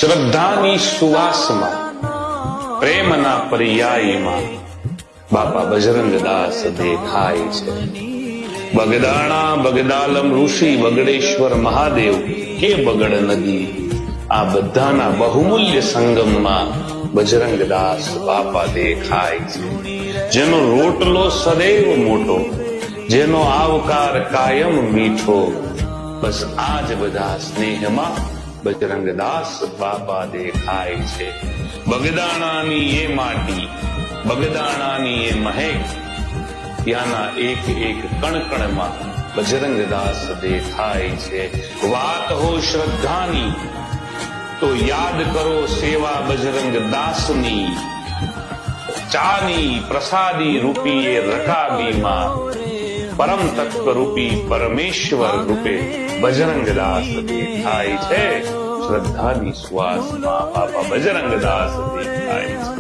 શ્રદ્ધાની સુવાસમાં પ્રેમના પર્યાયમાં બાપા બજરંગદાસ દેખાય છે. બગદાણા બગદાલમ ઋષિ બગડેશ્વર મહાદેવ કે બગડ નદી, આ બધાના બહુમૂલ્ય સંગમમાં બજરંગદાસ બાપા દેખાય છે. જેનો રોટલો સદૈવ મોટો, જેનો આવકાર કાયમ મીઠો, બસ આ જ બધા સ્નેહમાં બજરંગદાસ બાપા દેખાય છે. બગદાણાની એ માટી, બગદાણાની એ મહેક, ત્યાંના એક એક કણકણમાં બજરંગદાસ દેખાય છે. વાત હો શ્રદ્ધાની તો યાદ કરો સેવા બજરંગદાસની. ચાની પ્રસાદી રૂપી એ રકાબીમાં પરમ તત્વ રૂપી પરમેશ્વર રૂપે બજરંગદાસ દેખાય છે. શ્રદ્ધાની સુવાસમાં બાપા બજરંગદાસ દેખાય છે.